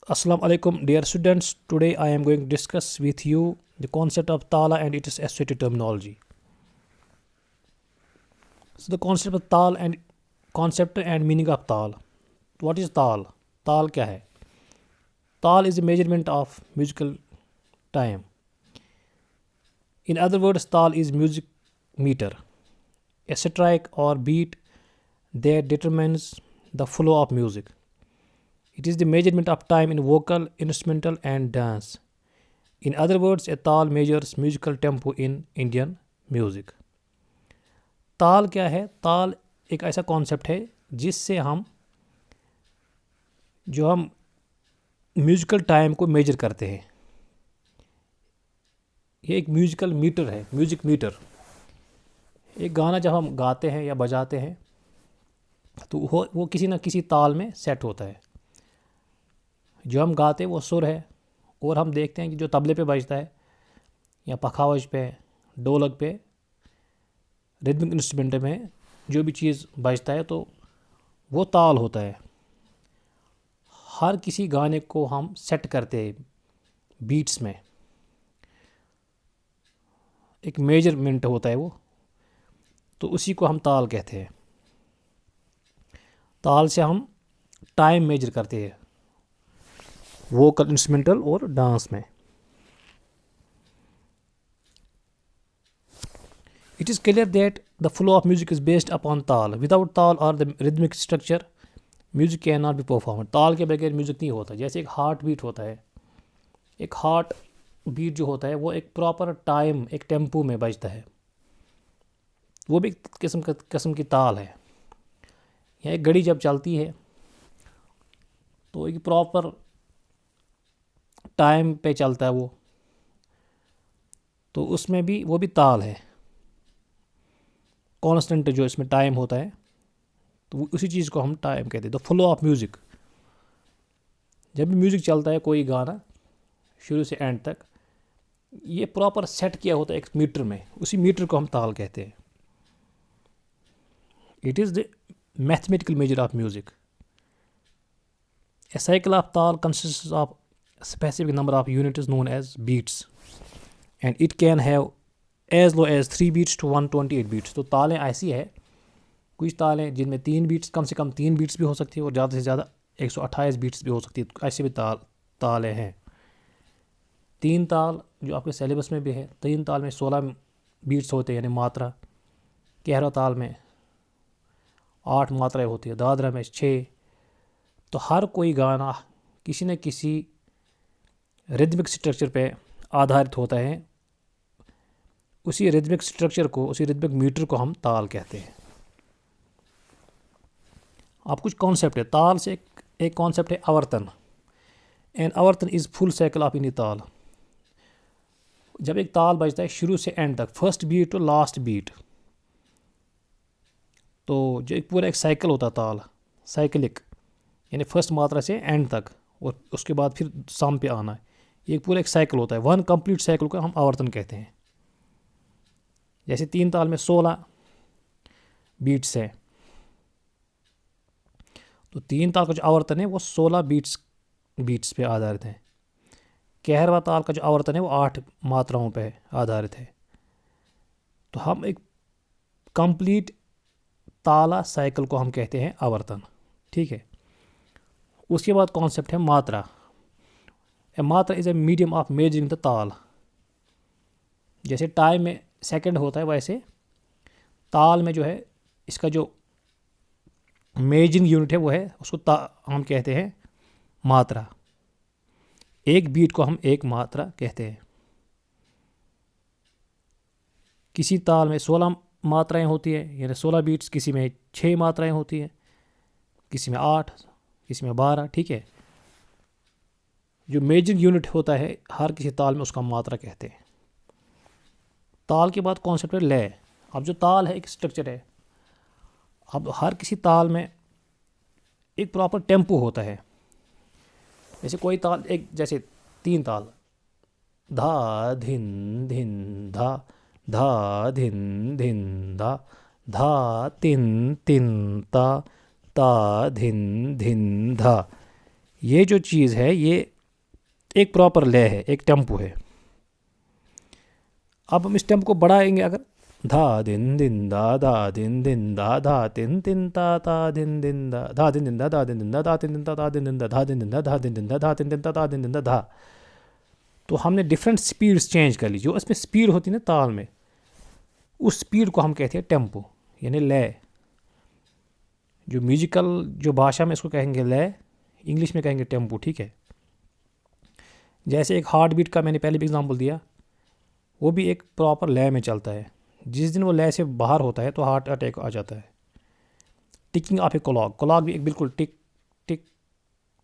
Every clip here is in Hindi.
Assalamu alaikum, dear students. Today I am going to discuss with you the concept of Tala and its associated terminology. So, the concept and meaning of Tal. What is Tal? Tal क्या है? Tal is a measurement of musical time. In other words, Tal is music meter, a strike or beat that determines the flow of music. It is the measurement of time in vocal, instrumental, and dance. In other words, a ताल measures musical tempo in Indian music. ताल क्या है? ताल एक ऐसा कॉन्सेप्ट है जिससे हम म्यूजिकल टाइम को मेजर करते हैं. ये एक म्यूजिकल मीटर है, म्यूजिक मीटर. एक गाना जब हम गाते हैं या बजाते हैं तो वो किसी न किसी ताल में सेट होता है. जो हम गाते हैं वो सुर है, और हम देखते हैं कि जो तबले पे बजता है या पखावज पे, ढोलक पे, रिदमिक इंस्ट्रूमेंट में जो भी चीज़ बजता है तो वो ताल होता है. हर किसी गाने को हम सेट करते हैं बीट्स में, एक मेजरमेंट होता है वो, तो उसी को हम ताल कहते हैं. ताल से हम टाइम मेजर करते हैं वोकल, इंस्ट्रूमेंटल और डांस में. It is clear that the flow of music is based upon ताल. Without ताल or the rhythmic structure, music cannot be performed. ताल के बगैर म्यूजिक नहीं होता. जैसे एक हार्ट बीट होता है, एक हार्ट बीट जो होता है वो एक प्रॉपर टाइम, एक टेम्पो में बजता है, वो भी एक किस्म की ताल है. या एक घड़ी जब चलती है तो एक प्रॉपर टाइम पे चलता है वो, तो उसमें भी वो भी ताल है, कांस्टेंट जो इसमें टाइम होता है, तो उसी चीज़ को हम टाइम कहते हैं. द फ्लो ऑफ म्यूज़िक, जब भी म्यूज़िक चलता है कोई गाना शुरू से एंड तक, ये प्रॉपर सेट किया होता है एक मीटर में, उसी मीटर को हम ताल कहते हैं. It is the mathematical measure of music. A cycle of tal consists of a specific number of units known as beats, and it can have as low as 3 beats to 128 beats. तो तालें ऐसी है, कुछ तालें जिनमें 3 बीट्स, कम से कम 3 बीट्स भी हो सकती है, और ज़्यादा से ज़्यादा 128 बीट्स भी हो सकती है. ऐसे भी तालें हैं. 3 ताल जो आपके सिलेबस में भी है, 3 ताल में 16 बीट्स होते हैं, यानी मात्रा. कहरा ताल में 8 मात्राएँ होती है, दादरा में 6. तो हर कोई गाना किसी न किसी रिदमिक स्ट्रक्चर पे आधारित होता है. उसी रिदमिक स्ट्रक्चर को, उसी रिदमिक मीटर को हम ताल कहते हैं. आप कुछ कॉन्सेप्ट है ताल से. एक कॉन्सेप्ट है आवर्तन. एंड आवर्तन is full cycle of any ताल. जब एक ताल बजता है शुरू से एंड तक, first beat to last beat, तो जो एक पूरा एक साइकिल होता है ताल, साइकिलिक, यानी फर्स्ट मात्रा से एंड तक, और उसके बाद फिर सम पे आना है. ये पूरा एक साइकिल होता है. वन कंप्लीट साइकिल को हम आवर्तन कहते हैं. जैसे 3 ताल में 16 बीट्स है, तो 3 ताल का जो आवर्तन है वो 16 बीट्स पे आधारित है. कहरवा ताल का जो आवर्तन है वो 8 मात्राओं पे आधारित है. तो हम एक कंप्लीट ताला साइकिल को हम कहते हैं आवर्तन. ठीक है. उसके बाद कॉन्सेप्ट है मात्रा. ए मात्रा is a medium of measuring the ताल. जैसे टाइम में सेकंड होता है, वैसे ताल में जो है इसका जो मेजरिंग यूनिट है वो है, उसको हम कहते हैं मात्रा. एक बीट को हम एक मात्रा कहते हैं. किसी ताल में 16 मात्राएं होती है, यानी 16 बीट्स. किसी में 6 मात्राएं होती हैं, किसी में 8, किसी में 12. ठीक है. जो मेजरिंग यूनिट होता है हर किसी ताल में, उसका मात्रा कहते हैं. ताल के बाद कॉन्सेप्ट है लय. अब जो ताल है एक स्ट्रक्चर है. अब हर किसी ताल में एक प्रॉपर टेम्पो होता है. जैसे कोई ताल, एक जैसे 3 ताल, धा धिन धिन धा, धा धिन धिन धा, धा तिन तिन ता, ता धिन धिन धा. ये जो चीज़ है ये एक प्रॉपर लय है, एक टेम्पो है। अब हम इस टेम्पो को बढ़ाएंगे अगर, धा दिन दिन दा दिन दा धा तिन ता दिन धा दिन दिन धा दिन दिन धा दिन दिन धा दिन दिन धा दिन दिन धा दिन दिन धा दिन दिन धा दिन दिन धा। तो हमने डिफरेंट स्पीड्स चेंज कर ली। जो इसमें स्पीड होती है ना ताल में, उस स्पीड को हम कहते हैं टेम्पो यानी लय। जो म्यूजिकल जो भाषा में इसको कहेंगे लय, इंग्लिश में कहेंगे टेम्पो, ठीक है। जैसे एक हार्ट बीट का मैंने पहले भी एग्जांपल दिया, वो भी एक प्रॉपर लय में चलता है। जिस दिन वो लय से बाहर होता है तो हार्ट अटैक आ जाता है। Ticking of a clock, clock भी एक बिल्कुल टिक टिक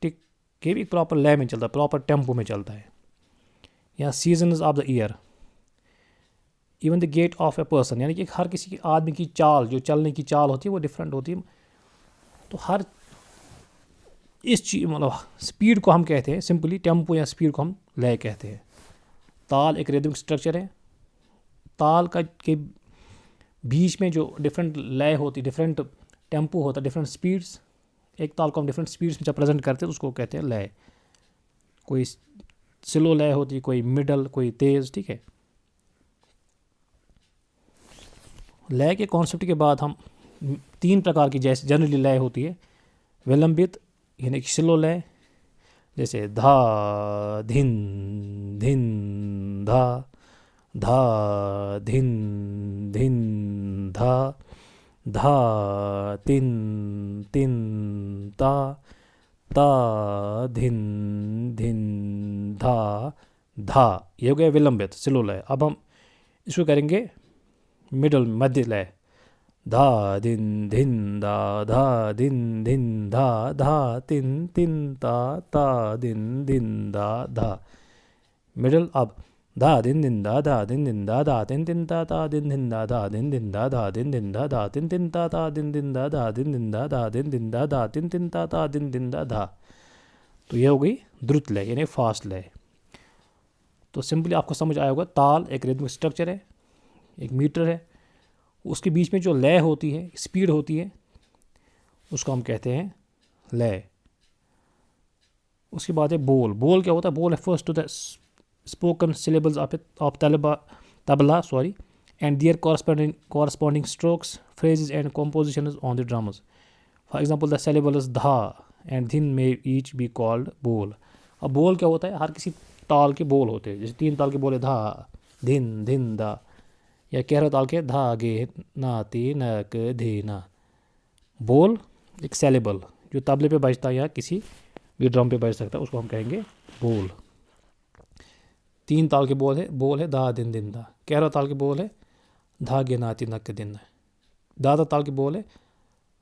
टिक, ये भी एक प्रॉपर लय में चलता है, प्रॉपर टेम्पो में चलता है। या seasons of the year, even the gait of a person, यानी कि हर किसी आदमी की चाल, जो चलने की चाल होती है वो डिफरेंट होती है। तो हर इस चीज मतलब स्पीड को हम कहते हैं सिंपली टेम्पो, या स्पीड को हम लय कहते हैं। ताल एक रिदमिक स्ट्रक्चर है। ताल का के बीच में जो डिफरेंट लय होती, डिफरेंट टेम्पो होता है, डिफरेंट स्पीड्स, एक ताल को हम डिफरेंट स्पीड्स में जब प्रेजेंट करते हैं तो उसको कहते हैं लय। कोई स्लो लय होती है, कोई मिडल, कोई तेज़, ठीक है। लय के कॉन्सेप्ट के बाद हम 3 प्रकार की जैसे जनरली लय होती है। विलंबित यानी कि स्लो लय, जैसे धा धिन धिन धा, धा धिन धिन धा, धा तिन तिन ता, ता धिन धिन धा धा। ये हो गया विलंबित स्लो लय। अब हम इसको करेंगे मिडल मध्य लय। धा दिन धिन दा, धा दिन धिन धा, धा तिन तिन ता, ता दिन दिन दा धा। मिडल। अब धा दिन दिन दा, धा दिन दिन दा, धा तिन तिन ता, ता दिन दिन दा, धा दिन दिन दा, धा दिन दिन दा, धा तिन तिन ता, ता दिन दिन दा, धा दिन दिन दा, धा दिन दिन दा, धा तिन तिन ता, ता दिन दिन दा धा। तो ये हो गई द्रुत लय यानी फास्ट लय। तो सिंपली आपको समझ आया होगा, ताल एक रिदमिक स्ट्रक्चर है, एक मीटर है, उसके बीच में जो लय होती है, स्पीड होती है, उसको हम कहते हैं लय। उसके बाद है बोल। बोल क्या होता है? बोल refers to the spoken syllables of tabla and their corresponding strokes, phrases and compositions on the drums. For example, the syllables dha and dhin may each be called बोल। अब बोल क्या होता है? हर किसी ताल के बोल होते हैं। जैसे 3 ताल के बोल है धा धिन धिन धा, या 11 ताल के धा गे ना ती नक धी ना। बोल एक सेलेबल जो तबले पे बजता है या किसी भी ड्रम पे बज सकता है, उसको हम कहेंगे बोल। 3 ताल के बोल है धा दिन दिन धा। 11 ताल के बोल है धा गे ना ती नक दिन। 12 ताल के बोल है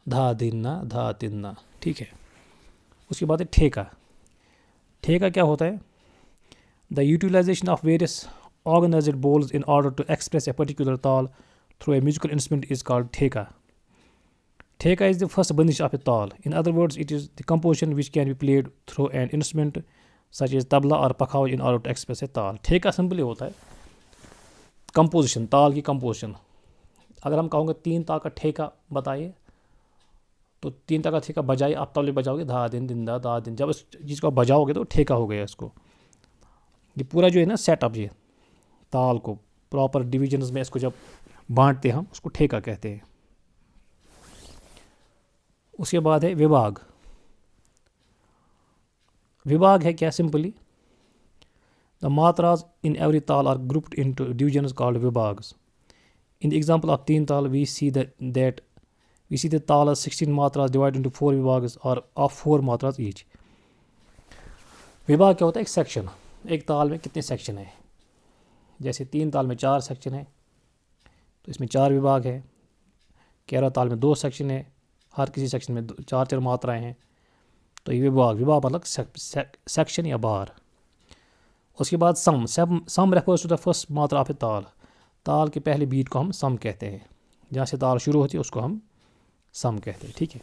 धा दिन ना धा तिन ना, ठीक है। उसके बाद है ठेका। ठेका क्या होता है? The utilization of various organized bowls in order to express a particular tal through a musical instrument is called theka. Theka is the first bandish of a tal. In other words, it is the composition which can be played through an instrument such as tabla or pakhaw in order to express a tal. Theka simply होता है कंपोजिशन, ताल की कंपोजिशन। अगर हम कहोगे 3 ताल का ठेका बताइए, तो 3 ताल का ठेका बजाइए, आप तबले बजाओगे धा दिन दिन दा दिन। जब इस चीज़ को आप बजाओगे तो ठेका हो गया इसको। ये पूरा जो है ना सेटअप, ये ताल को प्रॉपर डिविजन्स में इसको जब बांटते हैं हम, उसको ठेका कहते हैं। उसके बाद है विभाग। विभाग है क्या? Simply the matras in every taal are grouped into divisions called vibhags. In the example of 3 taal we see the ताल 16 मात्रास डिवाइड इनटू 4 विभाग्स और ऑफ 4 मात्रास ईच। विभाग क्या होता है? एक सेक्शन। एक ताल में कितने सेक्शन है? जैसे 3 ताल में 4 सेक्शन है तो इसमें 4 विभाग है। 11 ताल में 2 सेक्शन है, हर किसी सेक्शन में 4 मात्राएं हैं। तो ये विभाग मतलब सेक्शन या बार। उसके बाद सम रेफर्स टू द फर्स्ट मात्रा ऑफ ए ताल। ताल के पहले बीट को हम सम कहते हैं। जहाँ से ताल शुरू होती है उसको हम सम कहते हैं, ठीक है।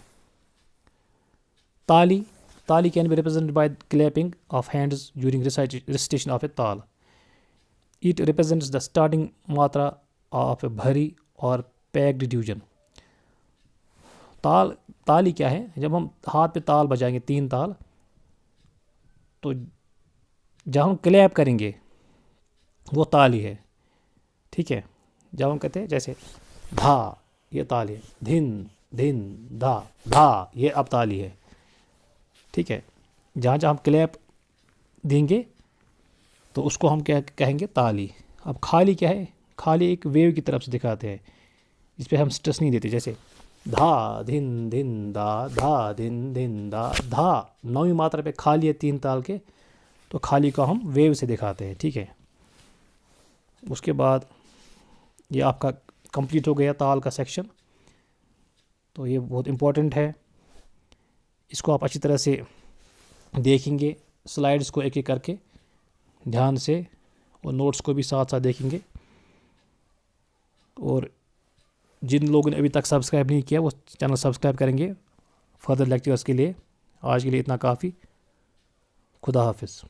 Taali can be represented by clapping of hands during recitation of a taal. It represents the starting matra of a bhari or packed division. ताली क्या है? जब हम हाथ पे ताल बजाएंगे 3 ताल, तो जब हम क्लैप करेंगे वो ताली है, ठीक है। जब हम कहते हैं जैसे धा, ये ताली है, धिन धिन धा, धा ये अब ताली है, ठीक है। जहाँ जहाँ हम क्लैप देंगे तो उसको हम क्या कहेंगे, ताली। अब खाली क्या है, खाली एक वेव की तरफ से दिखाते हैं, इस पर हम स्ट्रेस नहीं देते। जैसे धा धिन धिन धा, धा धिन धिन धा, धा 9वीं मात्रा पे खाली है 3 ताल के, तो खाली को हम वेव से दिखाते हैं, ठीक है। उसके बाद ये आपका कंप्लीट हो गया ताल का सेक्शन। तो ये बहुत इम्पोर्टेंट है, इसको आप अच्छी तरह से देखेंगे, स्लाइड्स को एक एक करके ध्यान से, और नोट्स को भी साथ साथ देखेंगे। और जिन लोगों ने अभी तक सब्सक्राइब नहीं किया वो चैनल सब्सक्राइब करेंगे फर्दर लेक्चर्स के लिए। आज के लिए इतना काफ़ी। खुदा हाफिज़।